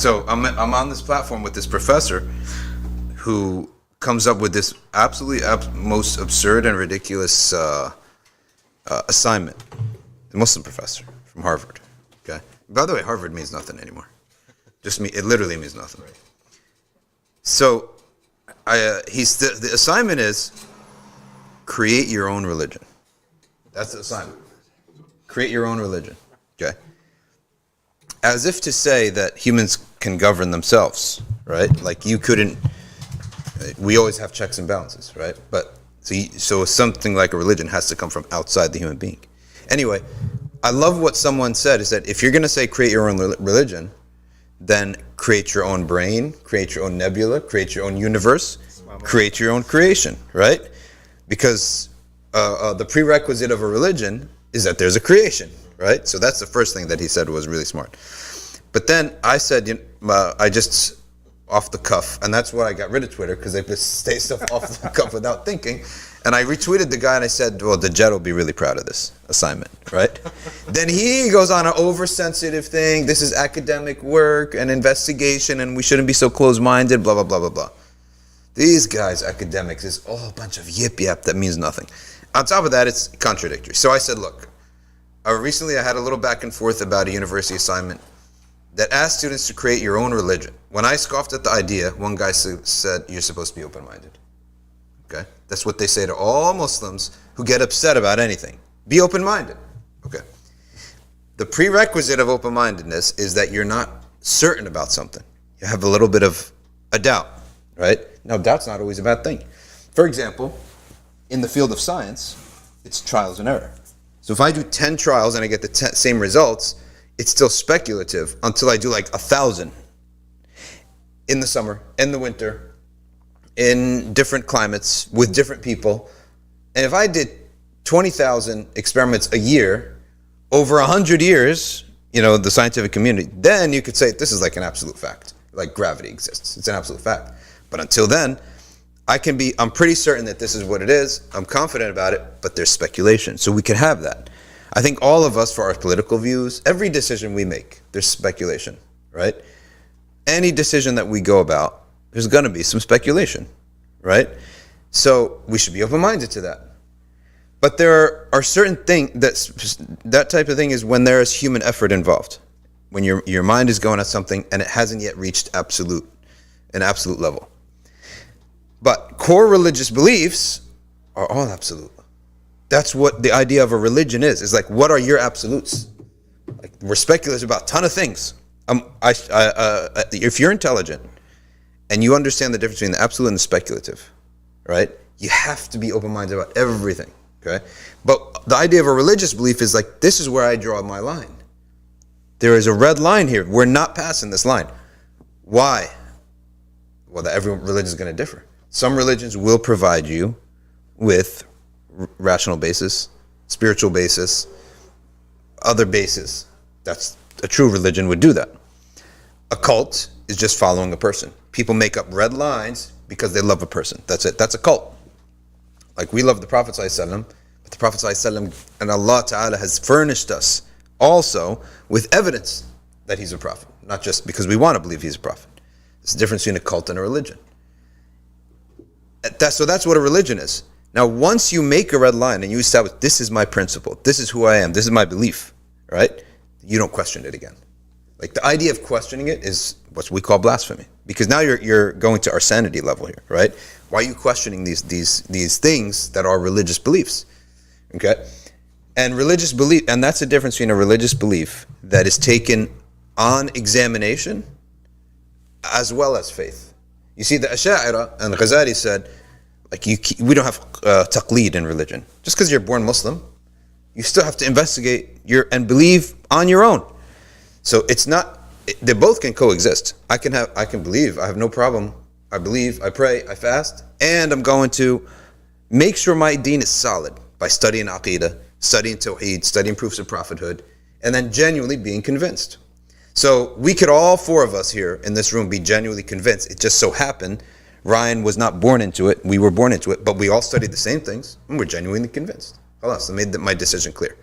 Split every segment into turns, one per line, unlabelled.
So I'm on this platform with this professor who comes up with this absolutely most absurd and ridiculous assignment. A Muslim professor from Harvard. Okay. By the way, Harvard means nothing anymore. It literally means nothing. So, the assignment is create your own religion. That's the assignment. Create your own religion. Okay. As if to say that humans can govern themselves, right? Like you couldn't. We always have checks and balances, right? But so something like a religion has to come from outside the human being. Anyway, I love what someone said, is that if you're going to say create your own religion, then create your own brain, create your own nebula, create your own universe, create your own creation, right? Because the prerequisite of a religion is that there's a creation, right? So that's the first thing that he said was really smart. But then I said, I just off the cuff, and that's why I got rid of Twitter, because they just say stuff off the cuff without thinking. And I retweeted the guy and I said, well, the Jet will be really proud of this assignment, right? Then he goes on an oversensitive thing. This is academic work and investigation and we shouldn't be so closed-minded, blah, blah, blah, blah, blah. These guys, academics, is all a bunch of yip-yap that means nothing. On top of that, it's contradictory. So I said, look, recently I had a little back and forth about a university assignment that asked students to create your own religion. When I scoffed at the idea, one guy said, you're supposed to be open-minded. Okay? That's what they say to all Muslims who get upset about anything. Be open-minded. Okay. The prerequisite of open-mindedness is that you're not certain about something. You have a little bit of a doubt, right? Now, doubt's not always a bad thing. For example, in the field of science, it's trials and error. So if I do 10 trials and I get the same results, it's still speculative until I do like 1,000 in the summer, in the winter, in different climates, with different people. And if I did 20,000 experiments a year, over 100 years, the scientific community, then you could say this is like an absolute fact. Like gravity exists. It's an absolute fact. But until then, I'm pretty certain that this is what it is. I'm confident about it, but there's speculation. So we can have that. I think all of us, for our political views, every decision we make, there's speculation, right? Any decision that we go about, there's going to be some speculation, right? So we should be open-minded to that. But there are certain things, that type of thing is when there is human effort involved. When your mind is going at something and it hasn't yet reached an absolute level. But core religious beliefs are all absolute. That's what the idea of a religion is. It's like, what are your absolutes? Like, we're speculative about a ton of things. If you're intelligent, and you understand the difference between the absolute and the speculative, right? You have to be open-minded about everything, okay? But the idea of a religious belief is like, this is where I draw my line. There is a red line here. We're not passing this line. Why? Well, every religion is going to differ. Some religions will provide you with rational basis, spiritual basis, other basis. That's a true religion would do that. A cult is just following a person. People make up red lines because they love a person. That's it. That's a cult. Like we love the Prophet ﷺ, but the Prophet ﷺ and Allah Ta'ala has furnished us also with evidence that he's a prophet. Not just because we want to believe he's a prophet. There's a difference between a cult and a religion. So that's what a religion is. Now, once you make a red line and you establish, this is my principle, this is who I am, this is my belief, right? You don't question it again. Like the idea of questioning it is what we call blasphemy, because now you're going to our sanity level here, right? Why are you questioning these things that are religious beliefs? Okay, and religious belief, and that's the difference between a religious belief that is taken on examination as well as faith. You see, the ashari and Ghazali said, like we don't have taqleed in religion. Just because you're born Muslim, you still have to investigate and believe on your own. So it's not, they both can coexist. I can believe, I have no problem. I believe, I pray, I fast, and I'm going to make sure my deen is solid by studying aqidah, studying tawheed, studying proofs of prophethood, and then genuinely being convinced. So we could, all four of us here in this room, be genuinely convinced. It just so happened Ryan was not born into it, we were born into it, but we all studied the same things, and we're genuinely convinced. Khalas, I made my decision clear.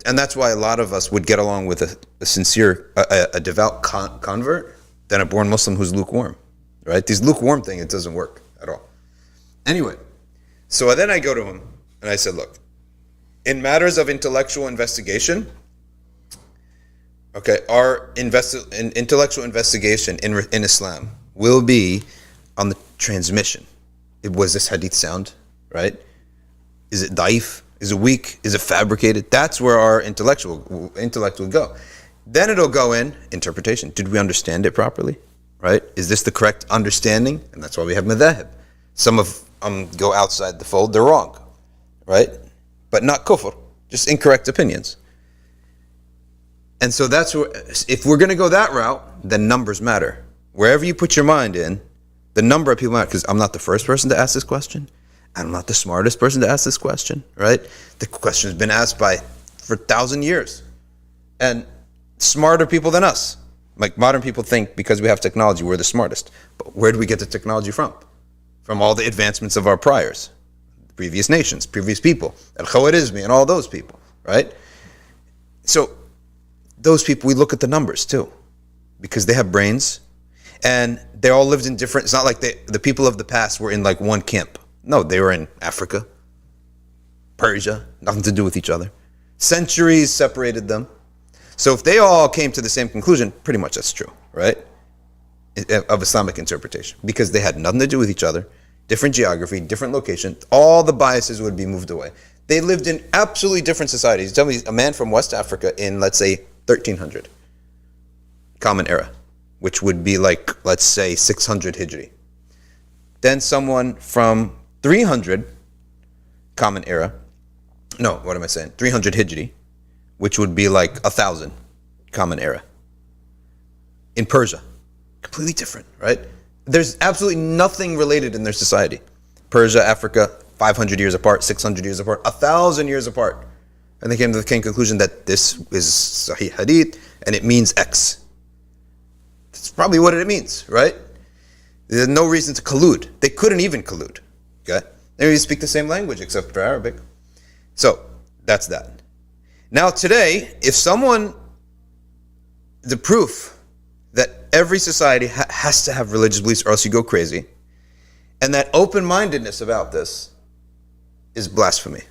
And that's why a lot of us would get along with a sincere, a devout convert than a born Muslim who's lukewarm, right? This lukewarm thing, it doesn't work at all. Anyway, so then I go to him and I said, look, in matters of intellectual investigation, okay, our intellectual investigation in Islam will be on the transmission. Was this hadith sound, right? Is it daif? Is it weak? Is it fabricated? That's where our intellect will go. Then it'll go in interpretation. Did we understand it properly, right? Is this the correct understanding? And that's why we have madhahib. Some of them go outside the fold, they're wrong, right? But not kufr, just incorrect opinions. And so that's where, if we're going to go that route, then numbers matter. Wherever you put your mind in, the number of people matter, because I'm not the first person to ask this question. I'm not the smartest person to ask this question, right? The question has been asked for 1,000 years. And smarter people than us. Like modern people think because we have technology, we're the smartest. But where do we get the technology from? From all the advancements of our priors, previous nations, previous people, al-Khawarizmi and all those people, right? So those people, we look at the numbers too, because they have brains and they all lived in different, it's not like the people of the past were in like one camp. No, they were in Africa, Persia, nothing to do with each other. Centuries separated them. So if they all came to the same conclusion, pretty much that's true, right? Of Islamic interpretation. Because they had nothing to do with each other, different geography, different location, all the biases would be moved away. They lived in absolutely different societies. Tell me, a man from West Africa in, let's say, 1300, Common Era, which would be like, let's say, 600 Hijri. Then someone from 300 Common Era, no, what am I saying? 300 Hijri, which would be like 1,000 Common Era. In Persia, completely different, right? There's absolutely nothing related in their society. Persia, Africa, 500 years apart, 600 years apart, 1,000 years apart. And they came to the conclusion that this is Sahih Hadith and it means X. That's probably what it means, right? There's no reason to collude. They couldn't even collude. Okay? They didn't speak the same language except for Arabic. So, that's that. Now today, if someone, the proof that every society has to have religious beliefs or else you go crazy, and that open-mindedness about this is blasphemy.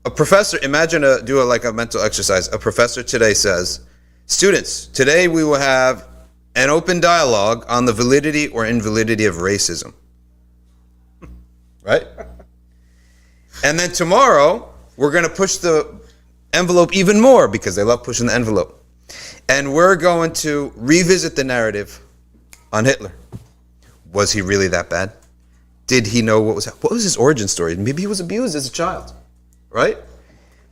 A professor, imagine do a mental exercise. A professor today says, students, today we will have an open dialogue on the validity or invalidity of racism. Right? And then tomorrow, we're going to push the envelope even more because they love pushing the envelope. And we're going to revisit the narrative on Hitler. Was he really that bad? Did he know what was his origin story? Maybe he was abused as a child, right?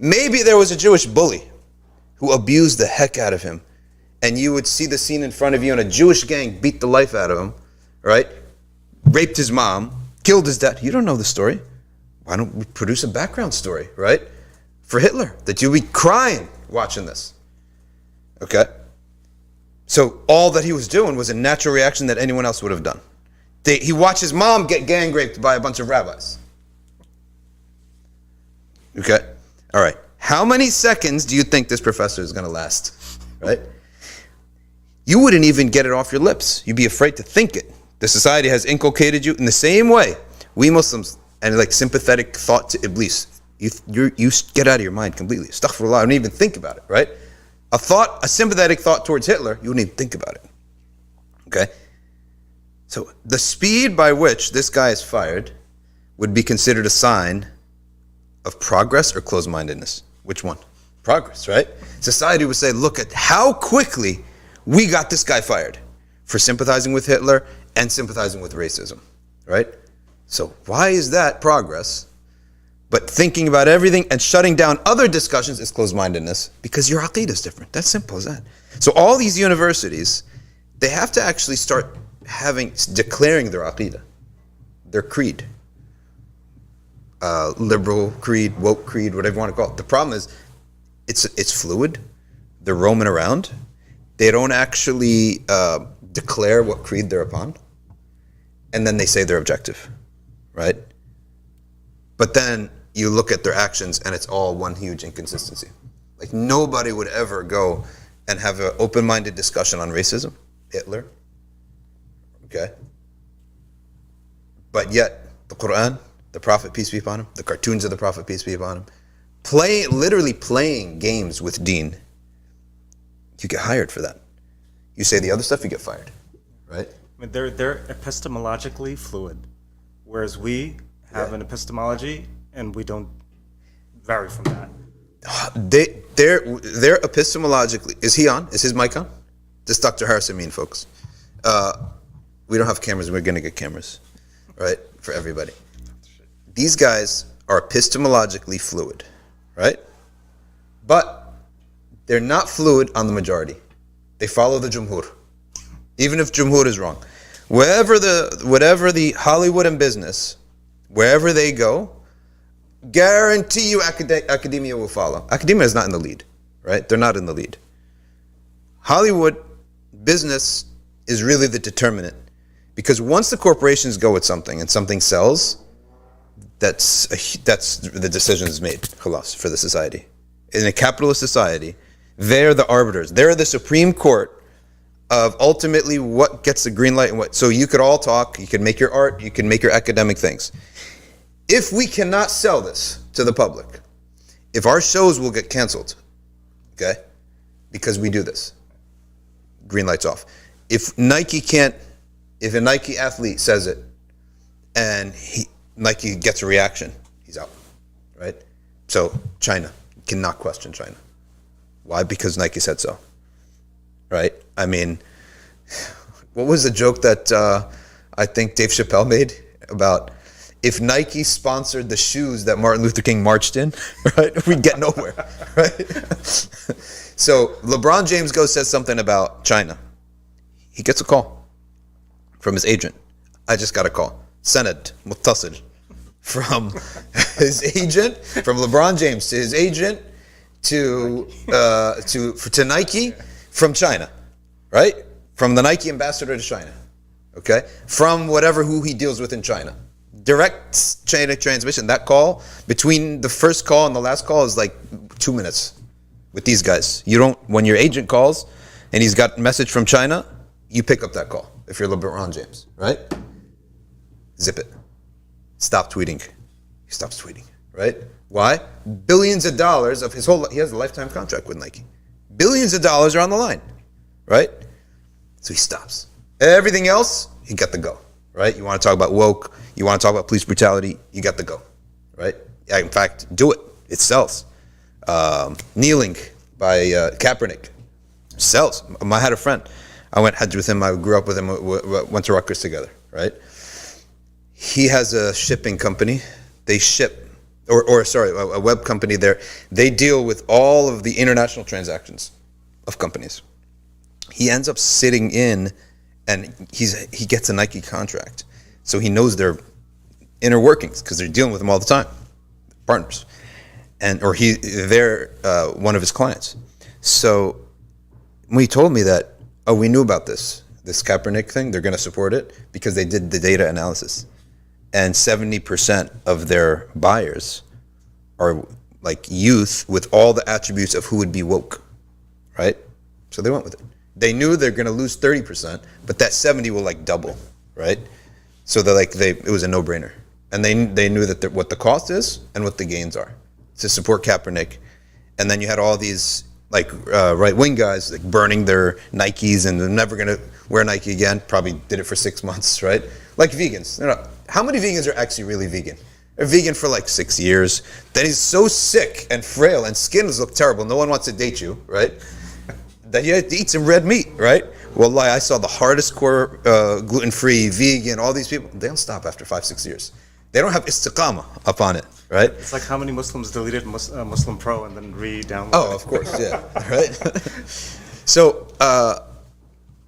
Maybe there was a Jewish bully who abused the heck out of him. And you would see the scene in front of you and a Jewish gang beat the life out of him, right? Raped his mom, killed his dad. You don't know the story. Why don't we produce a background story, right? For Hitler, that you'll be crying watching this. Okay? So all that he was doing was a natural reaction that anyone else would have done. He watched his mom get gang raped by a bunch of rabbis. Okay? All right. How many seconds do you think this professor is going to last? Right? You wouldn't even get it off your lips. You'd be afraid to think it. The society has inculcated you in the same way. We Muslims, and like sympathetic thought to Iblis, you get out of your mind completely. Astaghfirullah, I don't even think about it, right? A sympathetic thought towards Hitler, you wouldn't even think about it. Okay? So the speed by which this guy is fired would be considered a sign of progress or closed-mindedness. Which one? Progress, right? Society would say, look at how quickly we got this guy fired for sympathizing with Hitler and sympathizing with racism, right? So why is that progress? But thinking about everything and shutting down other discussions is closed-mindedness because your aqeedah is different. That's simple as that. So all these universities, they have to actually start declaring their aqeedah, their creed. Liberal creed, woke creed, whatever you want to call it. The problem is, it's fluid. They're roaming around. They don't actually declare what creed they're upon. And then they say they're objective, right? But then you look at their actions and it's all one huge inconsistency. Like nobody would ever go and have an open-minded discussion on racism. Hitler. Okay? But yet, the Quran, the Prophet, peace be upon him, the cartoons of the Prophet, peace be upon him, literally playing games with deen, you get hired for that. You say the other stuff, you get fired. Right?
I mean, they're epistemologically fluid, whereas we have an epistemology and we don't vary from that.
They're epistemologically. Is he on? Is his mic on? This Dr. Harrison mean, folks. We don't have cameras. We're going to get cameras, right, for everybody. These guys are epistemologically fluid, right? But they're not fluid on the majority. They follow the jumhur, even if jumhur is wrong. Whatever the Hollywood and business, wherever they go, guarantee you academia will follow. Academia is not in the lead, right? They're not in the lead. Hollywood, business is really the determinant. Because once the corporations go with something and something sells, that's the decision is made, khalas, for the society. In a capitalist society, they're the arbiters. They're the Supreme Court of ultimately what gets the green light and what. So you could all talk, you can make your art, you can make your academic things. If we cannot sell this to the public, if our shows will get canceled, okay, because we do this, green light's off. If a Nike athlete says it and Nike gets a reaction, he's out, right? So China, you cannot question China. Why? Because Nike said so, right? I mean, what was the joke that I think Dave Chappelle made about if Nike sponsored the shoes that Martin Luther King marched in, right, we'd get nowhere, right? So LeBron James says something about China. He gets a call from his agent. I just got a call. Sanad, muttasil. From his agent, from LeBron James to his agent to Nike from China, right? From the Nike ambassador to China, okay? From who he deals with in China. Direct chain of transmission. That call, between the first call and the last call is like 2 minutes with these guys. When your agent calls and he's got a message from China, you pick up that call if you're LeBron James, right? Zip it. Stop tweeting. He stops tweeting, right? Why? Billions of dollars of he has a lifetime contract with Nike. Billions of dollars are on the line, right? So he stops. Everything else, he got the go, right? You want to talk about woke, you want to talk about police brutality, you got the go, right? Yeah, in fact, do it. It sells. Kneeling by Kaepernick sells. I had a friend. I went Hajj with him. I grew up with him. Went to Rutgers together, right? He has a shipping company. They ship, a web company there. They deal with all of the international transactions of companies. He ends up sitting in, and he gets a Nike contract. So he knows their inner workings because they're dealing with them all the time, partners, they're one of his clients. So when he told me that, we knew about this Kaepernick thing, they're going to support it because they did the data analysis. And 70% of their buyers are like youth with all the attributes of who would be woke, right? So they went with it. They knew they're going to lose 30%, but that 70 will like double, right? So it was a no-brainer. And they knew that what the cost is and what the gains are to support Kaepernick. And then you had all these right-wing guys like burning their Nikes and they're never going to wear Nike again. Probably did it for 6 months, right? Like vegans. How many vegans are actually really vegan? They're vegan for like 6 years. Then he's so sick and frail and skins look terrible. No one wants to date you, right? That you have to eat some red meat, right? Wallahi, I saw the hardest core gluten-free, vegan, all these people. They don't stop after 5-6 years. They don't have istiqamah up on it, right?
It's like how many Muslims deleted Muslim Pro and then re-downloaded.
Oh, of course, yeah, right? So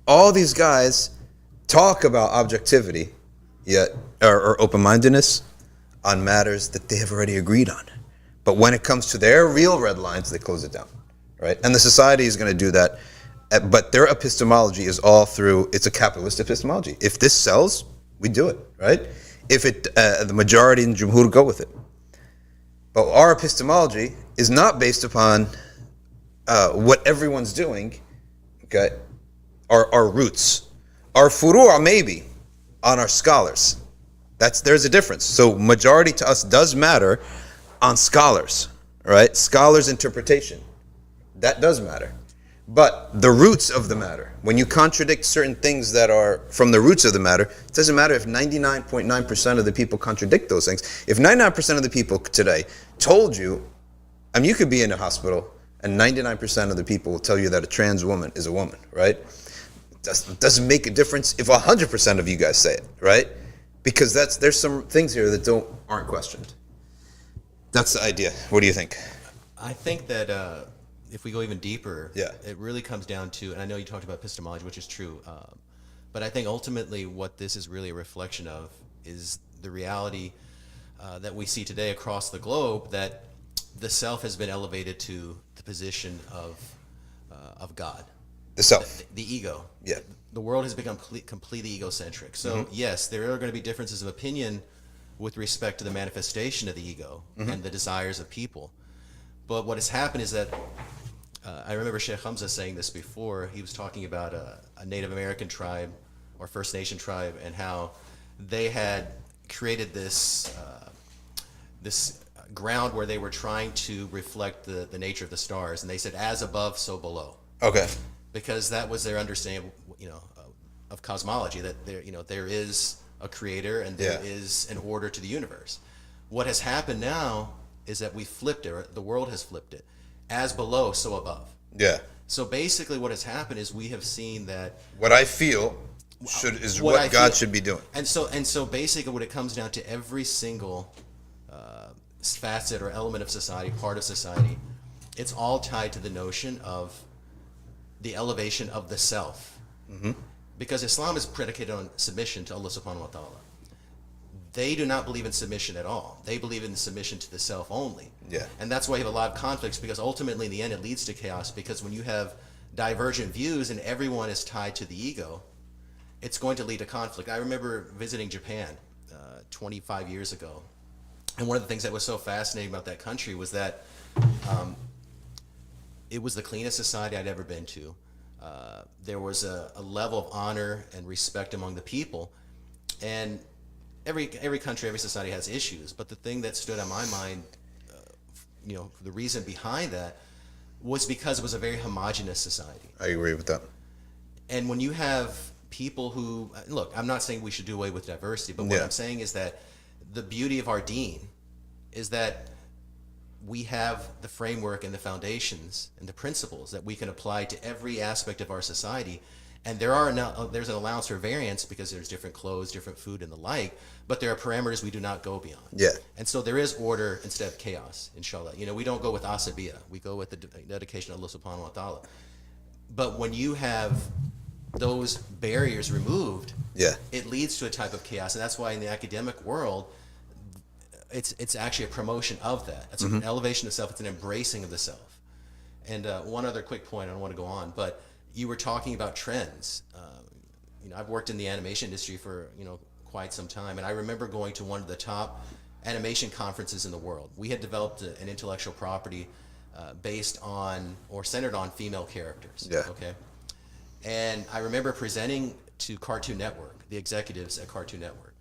all these guys talk about objectivity, yet or open-mindedness on matters that they have already agreed on. But when it comes to their real red lines, they close it down, right? And the society is going to do that. But their epistemology is all through, it's a capitalist epistemology. If this sells, we do it, right? If the majority in Jumhur go with it. But our epistemology is not based upon what everyone's doing. Okay, our roots, our furu' maybe on our scholars. There's a difference. So majority to us does matter on scholars, right? Scholars' interpretation, that does matter. But the roots of the matter, when you contradict certain things that are from the roots of the matter, it doesn't matter if 99.9% of the people contradict those things. If 99% of the people today told you, I mean, you could be in a hospital and 99% of the people will tell you that a trans woman is a woman, right? It doesn't make a difference if 100% of you guys say it, right? Because there's some things here that aren't questioned. That's the idea. What do you think?
I think that if we go even deeper,
Yeah.
it really comes down to, and I know you talked about epistemology, which is true, but I think ultimately what this is really a reflection of is the reality that we see today across the globe, that the self has been elevated to the position of God.
The self.
The ego.
Yeah.
The world has become completely egocentric. So yes, there are going to be differences of opinion with respect to the manifestation of the ego and the desires of people. But what has happened is that I remember Sheikh Hamza saying this before. He was talking about a Native American tribe or First Nation tribe and how they had created this ground where they were trying to reflect the nature of the stars, and they said, "As above, so below."
Okay.
Because that was their understanding, of cosmology, that there is a creator and there is an order to the universe. What has happened now is that we flipped it, or the world has flipped it. As below, so above.
Yeah.
So basically what has happened is we have seen that
What I feel is what God should be doing.
And so basically what it comes down to, every single facet or element of society, part of society, it's all tied to the notion of the elevation of the self. Because Islam is predicated on submission to Allah subhanahu wa ta'ala. They do not believe in submission at all. They believe in submission to the self only.
Yeah.
And that's why you have a lot of conflicts, because ultimately in the end it leads to chaos, because when you have divergent views and everyone is tied to the ego, it's going to lead to conflict. I remember visiting Japan 25 years ago. And one of the things that was so fascinating about that country was that it was the cleanest society I'd ever been to. There was a level of honor and respect among the people. And every country, every society has issues. But the thing that stood on my mind, the reason behind that was because it was a very homogenous society.
I agree with that.
And when you have people who, look, I'm not saying we should do away with diversity, but what I'm saying is that the beauty of our deen is that we have the framework and the foundations and the principles that we can apply to every aspect of our society. And there's an allowance for variance because there's different clothes, different food, and the like, but there are parameters we do not go beyond.
Yeah.
And so there is order instead of chaos, inshallah. We don't go with asabiya. We go with the dedication of Allah subhanahu wa ta'ala. But when you have those barriers removed, it leads to a type of chaos. And that's why in the academic world, it's actually a promotion of that. It's an elevation of self. It's an embracing of the self. And one other quick point, I don't want to go on, but you were talking about trends. I've worked in the animation industry for quite some time, and I remember going to one of the top animation conferences in the world. We had developed an intellectual property based on or centered on female characters.
Yeah.
Okay. And I remember presenting to Cartoon Network, the executives at Cartoon Network,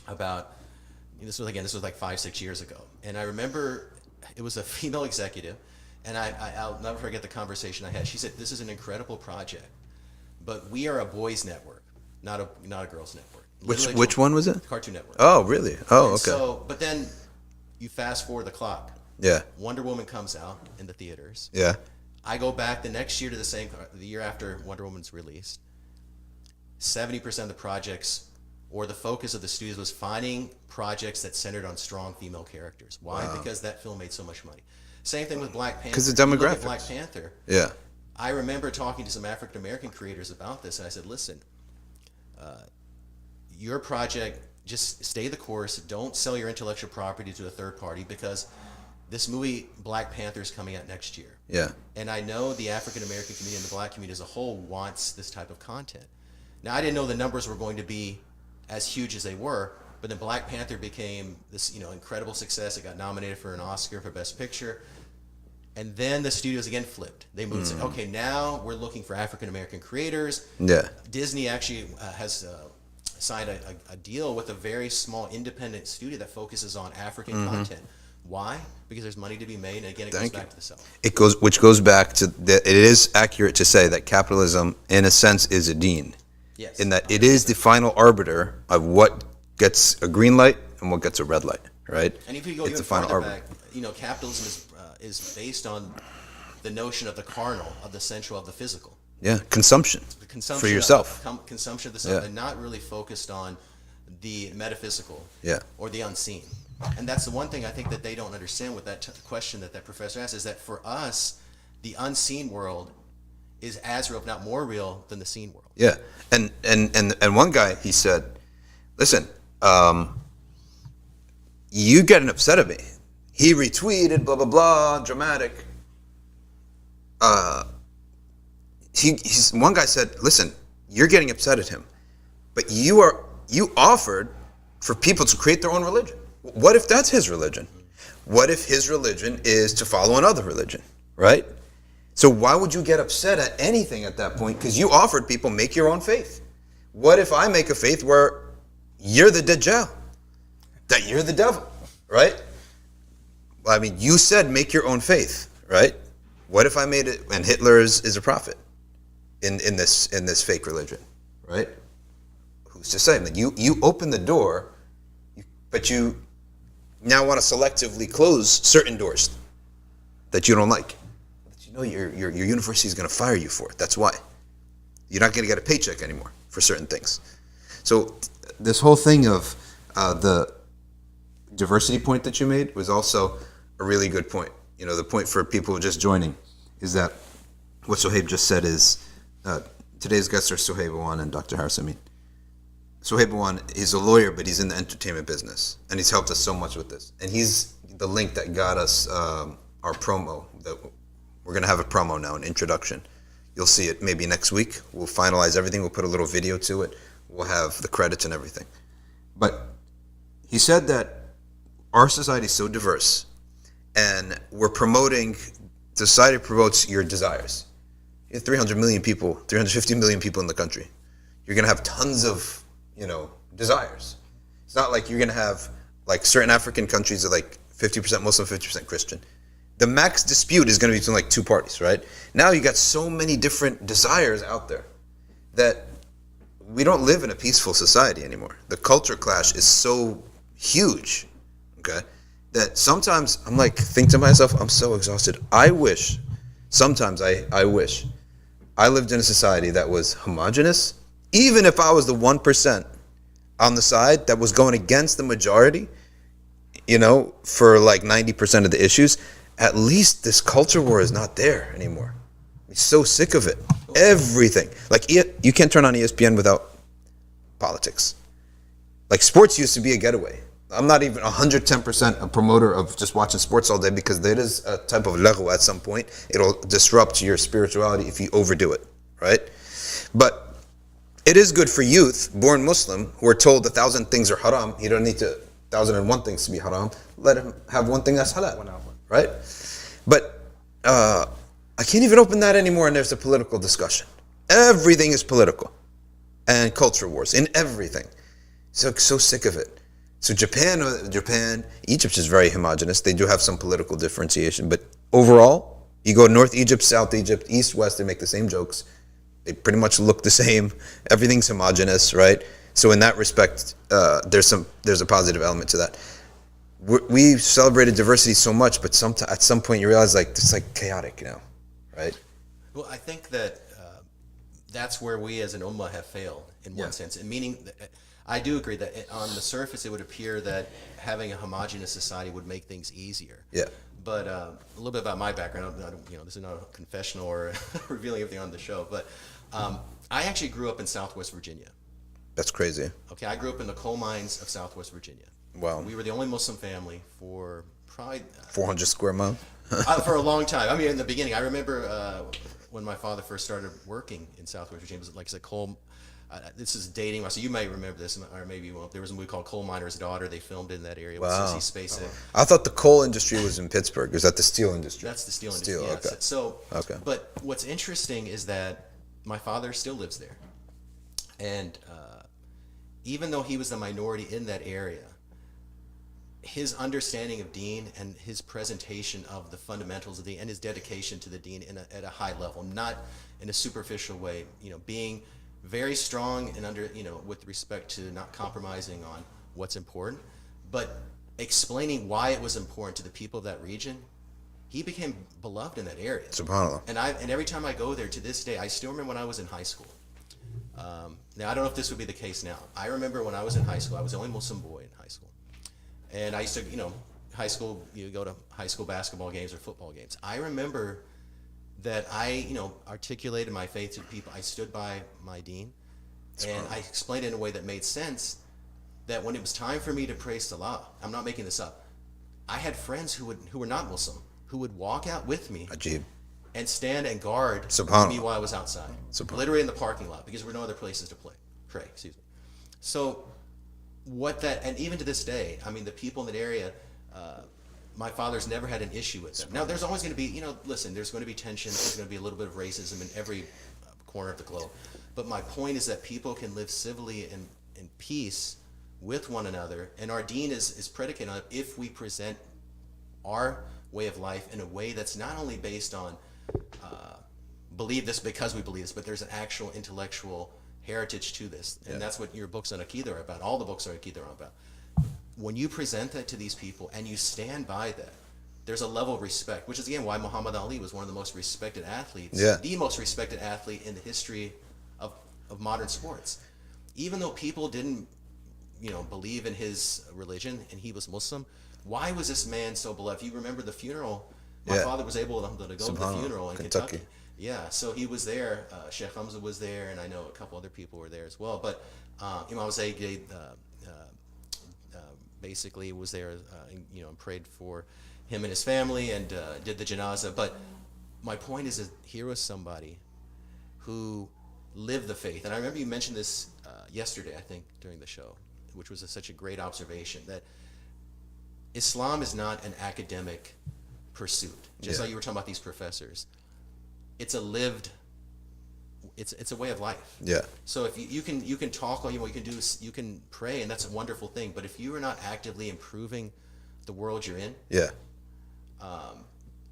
about this was like 5-6 years ago, and I remember it was a female executive. And I'll never forget the conversation I had. She said, "This is an incredible project, but we are a boys' network, not a girls' network."
Which one was it?
Cartoon Network.
Oh, really? Oh, okay.
So, but then you fast forward the clock.
Yeah.
Wonder Woman comes out in the theaters.
Yeah.
I go back the next year to the year after Wonder Woman's released. 70% of the projects, or the focus of the studios, was finding projects that centered on strong female characters. Why?
Wow.
Because that film made so much money. Same thing with Black Panther.
Because the demographics.
You look at Black Panther.
Yeah.
I remember talking to some African American creators about this, and I said, "Listen, your project, just stay the course. Don't sell your intellectual property to a third party, because this movie Black Panther is coming out next year.
Yeah.
And I know the African American community and the Black community as a whole wants this type of content. Now, I didn't know the numbers were going to be as huge as they were, But then Black Panther became this, incredible success. It got nominated for an Oscar for Best Picture. And then the studios again flipped. They moved and said, okay, now we're looking for African American creators.
Yeah.
Disney actually has signed a deal with a very small independent studio that focuses on African content. Why? Because there's money to be made, and again, it goes back to the self.
Which goes back to it is accurate to say that capitalism, in a sense, is a deen.
Yes.
In that it is the final arbiter of what gets a green light and what gets a red light, right?
And if you go
it's
even
the final
farther
arbiter.
back, capitalism is based on the notion of the carnal, of the sensual, of the physical.
Yeah, consumption,
The consumption
for yourself.
Consumption of the self,
Yeah.
and not really focused on the metaphysical
Yeah.
or the unseen. And that's the one thing I think that they don't understand with that question that professor asked, is that for us, the unseen world is as real, if not more real, than the seen world.
Yeah, and one guy, he said, listen, you getting upset at me. He retweeted, blah, blah, blah, dramatic. One guy said, listen, you're getting upset at him, but you offered for people to create their own religion. What if that's his religion? What if his religion is to follow another religion, right? So why would you get upset at anything at that point? Because you offered people, make your own faith. What if I make a faith where you're the Dajjal, that you're the devil, right? Well, I mean, you said make your own faith, right? What if I made it and Hitler is a prophet in this fake religion, right? Who's to say that you open the door, but you now want to selectively close certain doors that you don't like. But you know your university is going to fire you for it. That's why. You're not going to get a paycheck anymore for certain things. So this whole thing of the diversity point that you made was also a really good point. You know, the point for people just joining is that what Sohaib just said is, today's guests are Sohaib Awan and Dr. Haris Amin. Sohaib Awan, he's a lawyer, but he's in the entertainment business, and he's helped us so much with this. And he's the link that got us our promo. That we're going to have a promo now, an introduction. You'll see it maybe next week. We'll finalize everything. We'll put a little video to it. We'll have the credits and everything. But he said that our society is so diverse, and we're promoting, society promotes your desires. You have 300 million people, 350 million people in the country. You're going to have tons of desires. It's not like you're going to have, like certain African countries are like 50% Muslim, 50% Christian. The max dispute is going to be between like two parties, right? Now you got so many different desires out there that we don't live in a peaceful society anymore. The culture clash is so huge, okay, that sometimes I'm like, think to myself, I'm so exhausted. I wish, sometimes I wish I lived in a society that was homogenous, even if I was the 1% on the side that was going against the majority, for like 90% of the issues. At least this culture war is not there anymore. I'm so sick of it. Everything. Like, you can't turn on ESPN without politics. Like, sports used to be a getaway. I'm not even 110% a promoter of just watching sports all day, because there is a type of laghu at some point. It'll disrupt your spirituality if you overdo it, right? But it is good for youth, born Muslim, who are told 1,000 things are haram. You don't need 1,001 things to be haram. Let him have one thing that's halal, right? But I can't even open that anymore, and there's a political discussion. Everything is political, and culture wars in everything. So sick of it. So Japan, Egypt is very homogenous. They do have some political differentiation, but overall, you go North Egypt, South Egypt, East, West, they make the same jokes. They pretty much look the same. Everything's homogenous, right? So in that respect, there's a positive element to that. We celebrated diversity so much, but at some point you realize like it's like chaotic now, right?
Well, I think that that's where we as an ummah have failed in one sense, and meaning that, I do agree that on the surface it would appear that having a homogenous society would make things easier. Yeah. But a little bit about my background. This is not a confessional or revealing everything on the show, but I actually grew up in Southwest Virginia.
That's crazy.
Okay, I grew up in the coal mines of Southwest Virginia. Wow. We were the only Muslim family for probably
400 square miles.
For a long time. I mean, in the beginning, I remember when my father first started working in Southwest Virginia. It was, like I said, coal. This is dating myself. So you may remember this, or maybe you won't. There was a movie called Coal Miner's Daughter. They filmed in that area with
Wow.
Sissy Spacek.
I thought the coal industry was in Pittsburgh. Is that the steel industry?
That's the steel industry.
Steel,
Yeah.
okay.
So,
Okay.
But what's interesting is that my father still lives there, and even though he was the minority in that area, his understanding of deen and his presentation of the fundamentals of deen and his dedication to the deen at a high level, not in a superficial way, being very strong and with respect to not compromising on what's important, but explaining why it was important to the people of that region. He became beloved in that area.
SubhanAllah.
And every time I go there to this day, I still remember when I was in high school. Now, I don't know if this would be the case now. I remember when I was in high school, I was the only Muslim boy in high school. And I used to, high school, you go to high school basketball games or football games. I remember that I, articulated my faith to people. I stood by my deen, and I explained it in a way that made sense, that when it was time for me to pray Salah, I'm not making this up, I had friends who were not Muslim, who would walk out with me
Ajib.
and stand and guard
SubhanAllah.
me while I was outside,
SubhanAllah.
literally in the parking lot, because there were no other places to pray. Excuse me. So and even to this day, I mean, the people in that area, my father's never had an issue with them. Now, there's always going to be, listen, there's going to be tensions, there's going to be a little bit of racism in every corner of the globe. But my point is that people can live civilly and in peace with one another, and our deen is predicated on it if we present our way of life in a way that's not only based on believe this because we believe this, but there's an actual intellectual heritage to this. And that's what your books on Aqeedah are about. All the books on Aqeedah are about. When you present that to these people and you stand by that, there's a level of respect, which is, again, why Muhammad Ali was one of the most respected athletes, the most respected athlete in the history of modern sports. Even though people didn't, believe in his religion and he was Muslim, why was this man so beloved? If you remember the funeral, my father was able to go to the funeral in Kentucky. Yeah, so he was there. Sheikh Hamza was there, and I know a couple other people were there as well. But Imam Zayd basically was there, and prayed for him and his family, and did the janazah. But my point is that here was somebody who lived the faith. And I remember you mentioned this yesterday, I think, during the show, which was such a great observation, that Islam is not an academic pursuit. Just like you were talking about these professors. It's a lived, it's a way of life. Yeah. So if you can talk all you want, you can pray, and that's a wonderful thing. But if you are not actively improving the world you're in,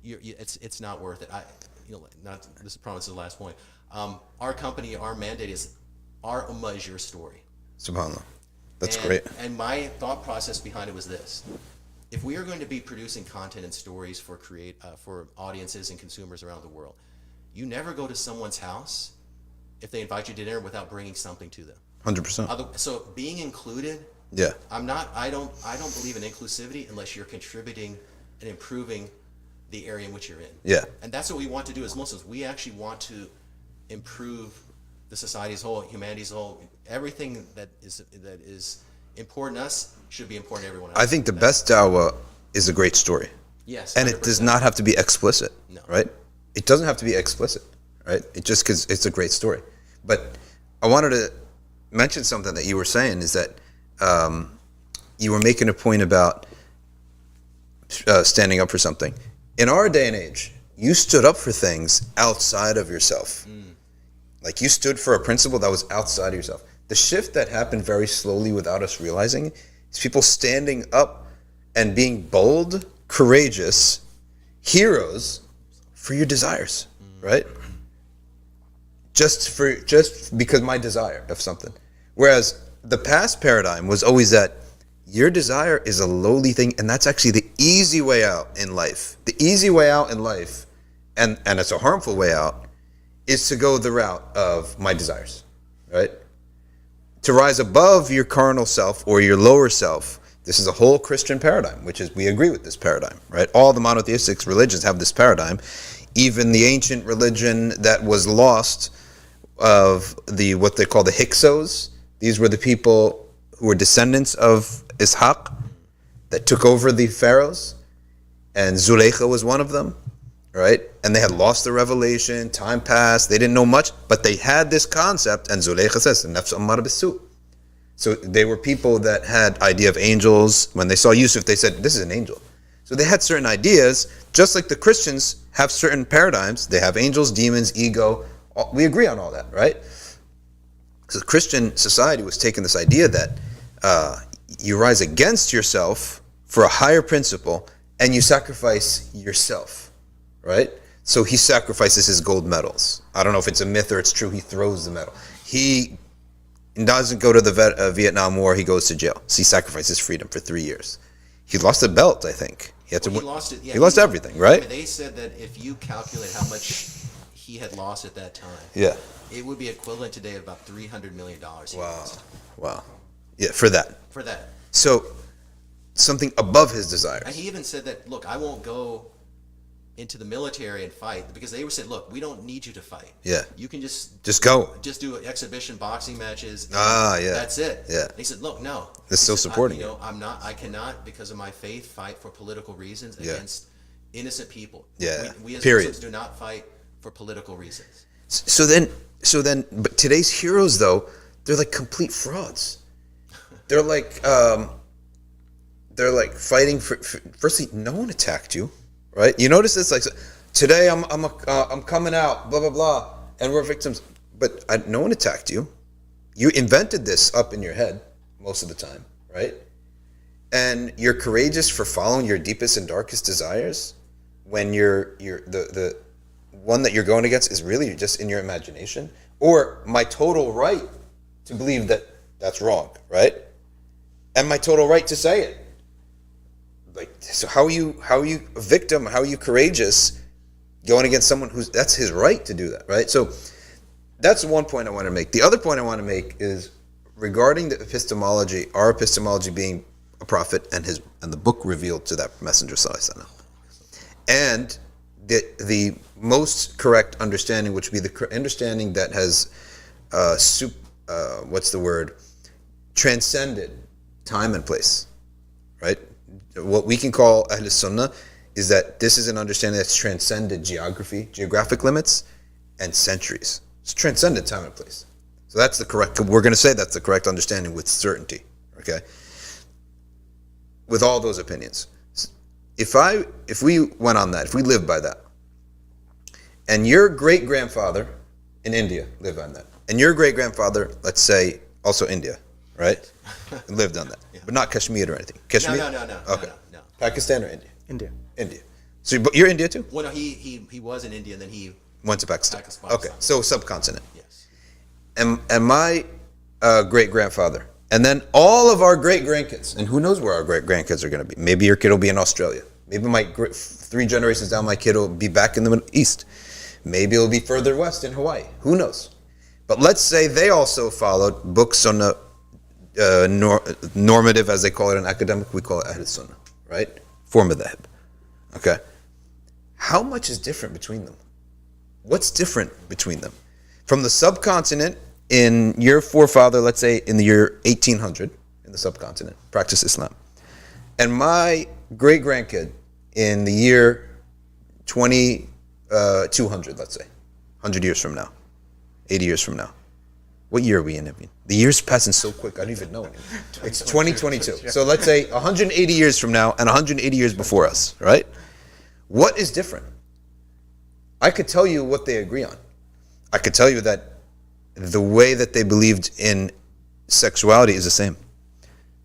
it's not worth it. This promise is the last point. Our company, our mandate is, our ummah is your story.
SubhanAllah. That's great.
And my thought process behind it was this: if we are going to be producing content and stories for audiences and consumers around the world, you never go to someone's house if they invite you to dinner without bringing something to them.
100%.
So being included.
Yeah.
I don't believe in inclusivity unless you're contributing and improving the area in which you're in.
Yeah.
And that's what we want to do as Muslims. We actually want to improve the society as a whole, humanity as a whole. Everything that is important to us should be important to everyone else.
I think the best da'wah is a great story.
Yes. 100%.
And it does not have to be explicit.
No.
Right? It doesn't have to be explicit. Right? It just because it's a great story. But I wanted to mention something that you were saying, is that you were making a point about standing up for something. In our day and age, you stood up for things outside of yourself. Like, you stood for a principle that was outside of yourself. The shift that happened very slowly without us realizing is people standing up and being bold, courageous, heroes for your desires, right? Just because my desire of something. Whereas the past paradigm was always that your desire is a lowly thing, and that's actually the easy way out in life. The easy way out in life, and it's a harmful way out, is to go the route of my desires, right? To rise above your carnal self or your lower self. This is a whole Christian paradigm, which is, we agree with this paradigm, right? All the monotheistic religions have this paradigm. Even the ancient religion that was lost, of what they call the Hyksos. These were the people who were descendants of Ishaq that took over the pharaohs, and Zuleika was one of them. right? And they had lost the revelation, time passed, they didn't know much, but they had this concept, and Zulaykha says, nafs ammar bisu. So they were people that had idea of angels. When they saw Yusuf, they said, this is an angel. So they had certain ideas, just like the Christians have certain paradigms. They have angels, demons, ego. We agree on all that, right? So the Christian society was taking this idea that you rise against yourself for a higher principle, and you sacrifice yourself, right? So he sacrifices his gold medals. I don't know if it's a myth or it's true. He throws the medal. He doesn't go to the Vietnam War. He goes to jail. So he sacrifices freedom for 3 years. He lost the belt, I think. He lost it. Yeah, he lost everything, right?
I mean, they said that if you calculate how much he had lost at that time,
yeah,
it would be equivalent today of about $300 million.
Wow. Yeah, for that. So something above his desires.
And he even said that, look, I won't go into the military and fight, because they were saying, look, we don't need you to fight.
Yeah.
You can just
go.
Just do exhibition boxing matches.
Yeah.
That's it.
Yeah.
He said, look, no.
They're still supporting you.
I cannot, because of my faith, fight for political reasons against innocent people.
Yeah.
We as
Period.
Muslims do not fight for political reasons.
So then, but today's heroes, though, they're like complete frauds. They're like fighting for. Firstly, no one attacked you, right? You notice this, like, today I'm coming out, blah blah blah, and we're victims. But no one attacked you. You invented this up in your head most of the time, right? And you're courageous for following your deepest and darkest desires when you're the one that you're going against is really just in your imagination, or my total right to believe that that's wrong, right? And my total right to say it. Like, so how are you a victim? How are you courageous going against someone that's his right to do that, right? So that's one point I want to make. The other point I want to make is regarding the epistemology, our epistemology being a prophet and the book revealed to that messenger, sallallahu alaihi wasallam, and the most correct understanding, which would be the understanding that has transcended time and place, right? What we can call Ahl Sunnah is that this is an understanding that's transcended geographic limits, and centuries. It's transcended time and place. So that's we're going to say that's the correct understanding with certainty, okay? With all those opinions. If we went on that, if we lived by that, and your great-grandfather in India lived on that, and your great-grandfather, let's say, also India, right? Lived on that. Yeah. But not Kashmir or anything. Kashmir?
No.
Okay.
No.
Pakistan or India?
India.
So but you're India too?
Well, no, he was in India, and then he
went to Pakistan.
Pakistan.
Okay, so subcontinent.
Yes.
And my great-grandfather, and then all of our great-grandkids, and who knows where our great-grandkids are going to be. Maybe your kid will be in Australia. Maybe my 3 generations down, my kid will be back in the Middle East. Maybe it'll be further west in Hawaii. Who knows? But let's say they also followed books Sunnah, normative, as they call it in academic, we call it Ahl Sunnah, right? For madhab. Okay. How much is different between them? What's different between them? From the subcontinent, in your forefather, let's say in the year 1800, in the subcontinent, practice Islam. And my great-grandkid in the year 2200, let's say, 100 years from now, 80 years from now. What year are we in, Nabeen? The year's passing so quick, I don't even know anymore. It's 2022. So let's say 180 years from now and 180 years before us, right? What is different? I could tell you what they agree on. I could tell you that the way that they believed in sexuality is the same.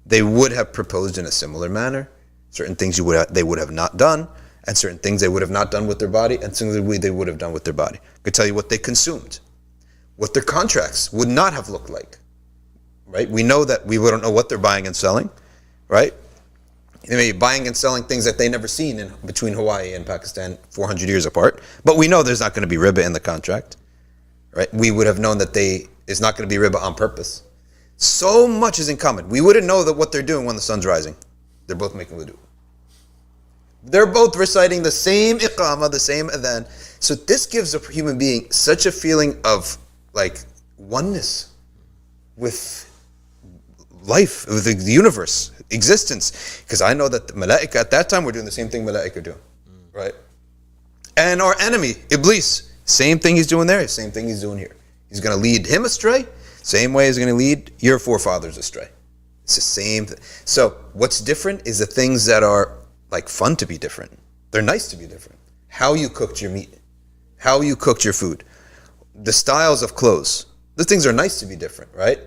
They would have proposed in a similar manner. Certain things they would have not done, and certain things they would have not done with their body, and similarly they would have done with their body. I could tell you what they consumed, what their contracts would not have looked like, right? We know that we wouldn't know what they're buying and selling, right? They may be buying and selling things that they never seen in between Hawaii and Pakistan 400 years apart, but we know there's not going to be riba in the contract, right? We would have known that it's not going to be riba on purpose. So much is in common. We wouldn't know that what they're doing when the sun's rising. They're both making wudu. They're both reciting the same iqamah, the same adhan. So this gives a human being such a feeling of like oneness with life, with the universe, existence. Because I know that the malaika at that time were doing the same thing malaika do, right? And our enemy, Iblis, same thing he's doing there, same thing he's doing here. He's going to lead him astray, same way he's going to lead your forefathers astray. It's the same thing. So what's different is the things that are like fun to be different. They're nice to be different. How you cooked your meat, how you cooked your food, the styles of clothes. Those things are nice to be different, right?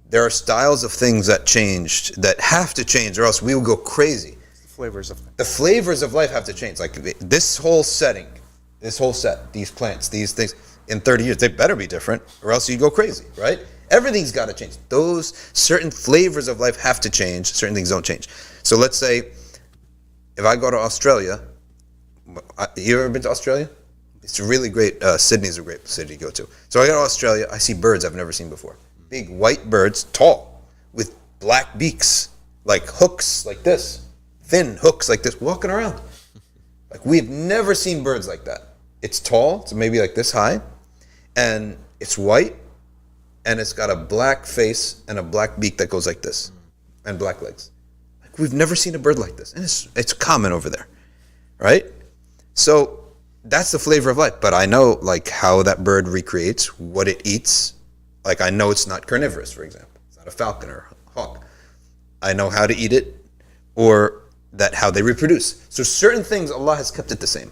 There are styles of things that changed, that have to change, or else we will go crazy.
Flavors of life.
The flavors of life have to change. Like this whole setting, this whole set, these plants, these things, in 30 years, they better be different, or else you go crazy, right? Everything's got to change. Those certain flavors of life have to change. Certain things don't change. So let's say, if I go to Australia, you ever been to Australia? It's a really great, Sydney's a great city to go to. So I go to Australia, I see birds I've never seen before. Big white birds, tall, with black beaks, like hooks like this, thin hooks like this, walking around. Like we've never seen birds like that. It's tall, so maybe like this high, and it's white, and it's got a black face and a black beak that goes like this, and black legs. Like we've never seen a bird like this, and it's common over there, right? So that's the flavor of life. But I know like how that bird recreates, what it eats. Like I know it's not carnivorous, for example. It's not a falcon or a hawk. I know how to eat it, or that how they reproduce. So certain things Allah has kept it the same,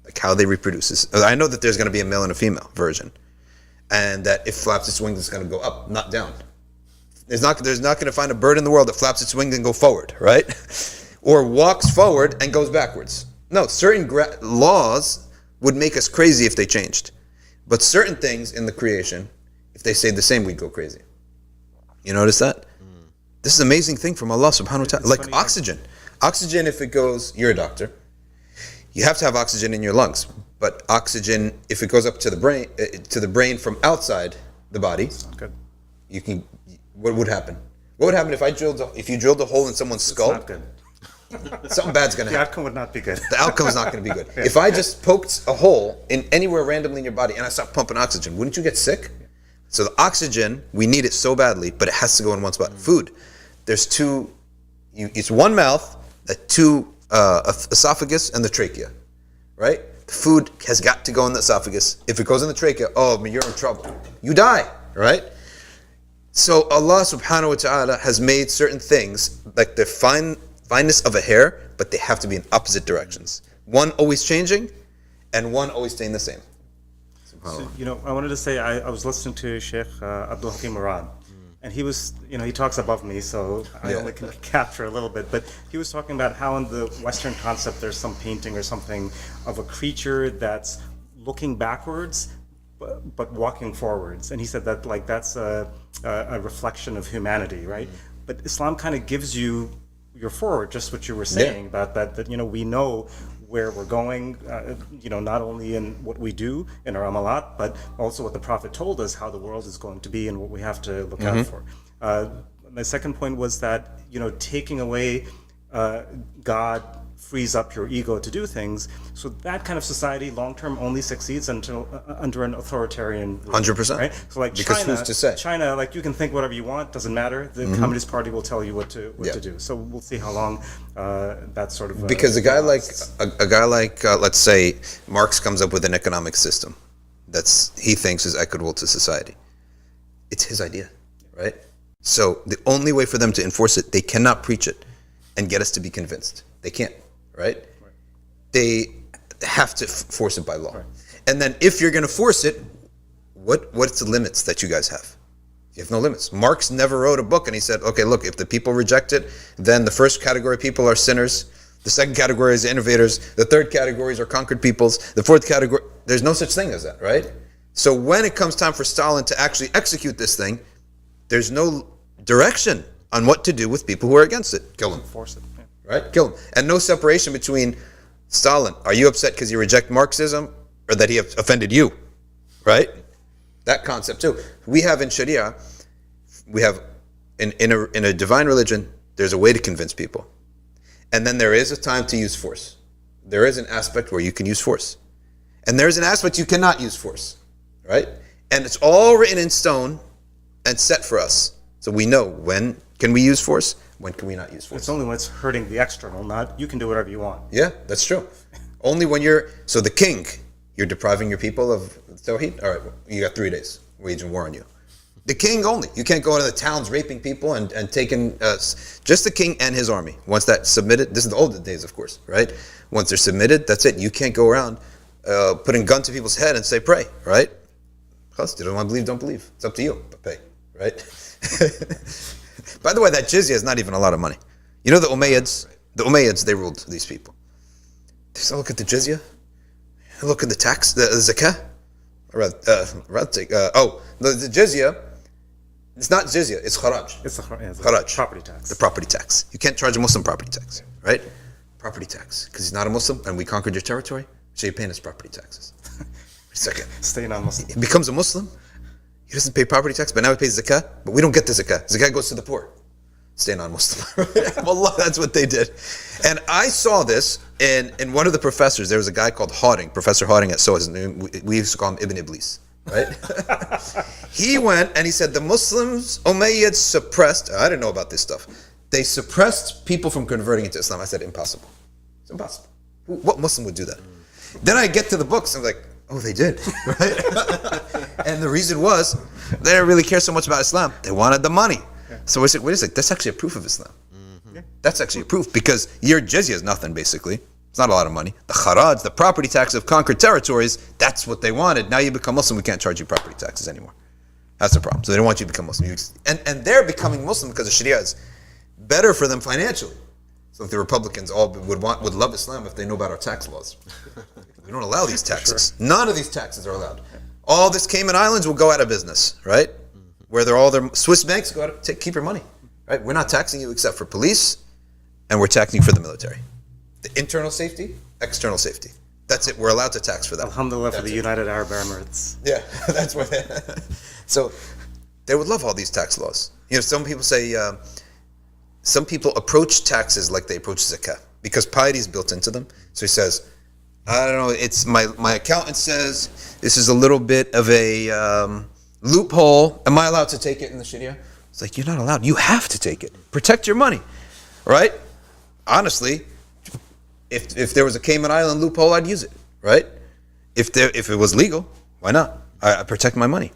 like how they reproduce. I know that there's going to be a male and a female version, and that if flaps its wings, it's going to go up, not down. There's not going to find a bird in the world that flaps its wings and go forward, right? Or walks forward and goes backwards. No, certain laws would make us crazy if they changed. But certain things in the creation, if they stayed the same, we'd go crazy. You notice that? This is an amazing thing from Allah subhanahu wa ta'ala. Like oxygen. Oxygen, if it goes, you're a doctor, you have to have oxygen in your lungs. But oxygen, if it goes up to the brain from outside the body,
It's not good.
you can. What would happen? What would happen if you drilled a hole in someone's skull?
It's not good.
Something bad's going to
The
happen.
outcome would not be good.
The outcome is not going to be good. If I just poked a hole in anywhere randomly in your body and I stopped pumping oxygen, wouldn't you get sick? So the oxygen, we need it so badly, but it has to go in one spot. Food, there's two. It's one mouth, two esophagus, and the trachea, right? The food has got to go in the esophagus. If it goes in the trachea, oh, you're in trouble. You die, right? So Allah subhanahu wa ta'ala has made certain things like the fineness of a hair, but they have to be in opposite directions. One always changing, and one always staying the same.
So, I wanted to say I was listening to Sheikh Abdul Hakim Murad, and he was, he talks above me, so I only can capture a little bit. But he was talking about how in the Western concept there's some painting or something of a creature that's looking backwards but walking forwards, and he said that like that's a reflection of humanity, right? But Islam kind of gives you your forward, just what you were saying about that we know where we're going, not only in what we do in our amalat, but also what the Prophet told us how the world is going to be and what we have to look out for. My second point was that taking away God frees up your ego to do things. So that kind of society long-term only succeeds until under an authoritarian rule,
100%.
right? So like
because
China,
who's to say?
China, like you can think whatever you want, doesn't matter. The Communist Party will tell you what to do. So we'll see how long that sort of
because a guy like let's say Marx comes up with an economic system he thinks is equitable to society. It's his idea, right? So the only way for them to enforce it, they cannot preach it and get us to be convinced. They can't, right? They have to force it by law. And then if you're going to force it, what's the limits that you guys have? You have no limits. Marx never wrote a book and he said, okay, look, if the people reject it, then the first category of people are sinners. The second category is innovators. The third categories are conquered peoples. The fourth category, there's no such thing as that, right? So when it comes time for Stalin to actually execute this thing, there's no direction on what to do with people who are against it. Kill them.
Force it.
Right? Kill them. And no separation between Stalin. Are you upset because you reject Marxism or that he offended you? Right? That concept too. We have in Sharia, we have in a divine religion, there's a way to convince people. And then there is a time to use force. There is an aspect where you can use force. And there is an aspect you cannot use force. Right? And it's all written in stone and set for us. So we know when can we use force, when can we not use force.
It's only when it's hurting the external, not you can do whatever you want.
Yeah, that's true. Only when so the king, you're depriving your people of Tawheed? All right, you got 3 days, waging war on you. The king only. You can't go into the towns raping people and taking, just the king and his army. Once that's submitted, this is the olden days, of course, right? Once they're submitted, that's it. You can't go around putting gun to people's head and say, pray, right? Plus, you don't want to believe, don't believe. It's up to you, but pay, right? By the way, that jizya is not even a lot of money. You know the Umayyads, they ruled these people. Just look at the jizya, look at the tax, the zakah. The jizya, it's not jizya, it's kharaj.
It's the
kharaj.
Property tax.
The property tax. You can't charge a Muslim property tax, right? Property tax. Because he's not a Muslim and we conquered your territory, so you're paying us property taxes. Wait a second.
Stay non-Muslim.
He becomes a Muslim, he doesn't pay property tax, but now he pays zakah, but we don't get the zakah. Zakah goes to the poor. Stay non-Muslim. Wallah, that's what they did. And I saw this in one of the professors. There was a guy called Harding, Professor Harding at SOAS. We used to call him Ibn Iblis, right? He went and he said the Muslims, Umayyads suppressed, I didn't know about this stuff. They suppressed people from converting into Islam. I said, impossible. It's impossible. What Muslim would do that? Then I get to the books, I'm like, oh, they did, right? And the reason was, they didn't really care so much about Islam. They wanted the money. So we said, wait a second, that's actually a proof of Islam. Mm-hmm. That's actually a proof, because your jizya is nothing, basically. It's not a lot of money. The kharaj, the property tax of conquered territories, that's what they wanted. Now you become Muslim, we can't charge you property taxes anymore. That's the problem. So they don't want you to become Muslim. And they're becoming Muslim because the Sharia is better for them financially. So if the Republicans all would love Islam if they know about our tax laws. We don't allow these taxes. Sure. None of these taxes are allowed. All this Cayman Islands will go out of business, right? Where all their Swiss banks go out, keep your money, right? We're not taxing you except for police, and we're taxing you for the military. The internal safety, external safety. That's it. We're allowed to tax for that.
Alhamdulillah for the United Arab Emirates.
Yeah, that's what. So they would love all these tax laws. You know, some people say, some people approach taxes like they approach zakah because piety is built into them. So he says, I don't know. It's my accountant says this is a little bit of a loophole. Am I allowed to take it in the Sharia? It's like, you're not allowed. You have to take it. Protect your money, right? Honestly, if there was a Cayman Island loophole, I'd use it, right? If it was legal, why not? I protect my money.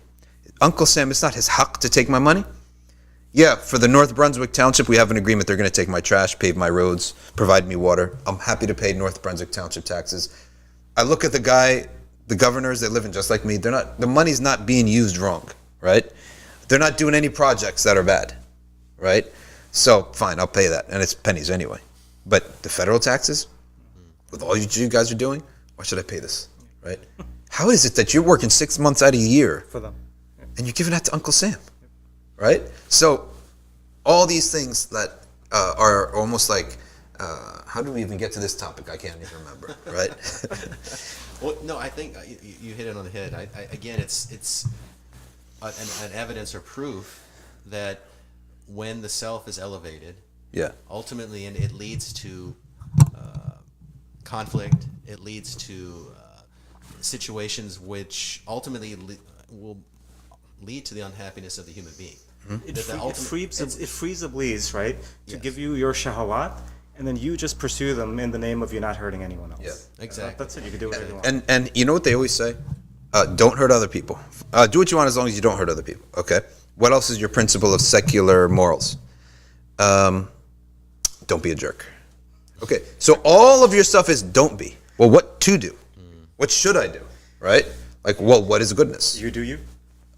Uncle Sam, it's not his haqq to take my money. Yeah, for the North Brunswick Township, we have an agreement. They're going to take my trash, pave my roads, provide me water. I'm happy to pay North Brunswick Township taxes. I look at the governors, they live in just like me. The money's not being used wrong, right? They're not doing any projects that are bad, right? So fine, I'll pay that, and it's pennies anyway. But the federal taxes, with all you guys are doing, why should I pay this, right? How is it that you're working 6 months out of a year
for them,
and you're giving that to Uncle Sam, right? So all these things that are almost like, how do we even get to this topic? I can't even remember, right?
Well, no, I think you hit it on the head. Again, it's an evidence or proof that when the self is elevated, ultimately, and it leads to conflict. It leads to situations which ultimately will lead to the unhappiness of the human being.
Mm-hmm. It frees Iblis, right, to give you your shahawat, and then you just pursue them in the name of you not hurting anyone else.
Yeah, exactly.
That's it. You can do whatever you want.
And you know what they always say? Don't hurt other people. Do what you want as long as you don't hurt other people. Okay. What else is your principle of secular morals? Don't be a jerk. Okay. So all of your stuff is don't be. Well, what to do? What should I do? Right? Like, well, what is goodness?
You do you.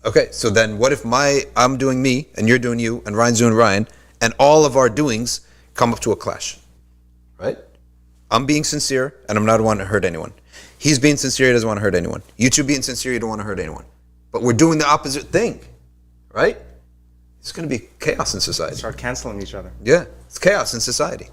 Okay. So then, what if I'm doing me and you're doing you and Ryan's doing Ryan, and all of our doings come up to a clash? Right? I'm being sincere and I'm not wanting to hurt anyone. He's being sincere, he doesn't want to hurt anyone. You two being sincere, you don't want to hurt anyone. But we're doing the opposite thing. Right? It's going to be chaos in society.
Start canceling each other.
Yeah, it's chaos in society.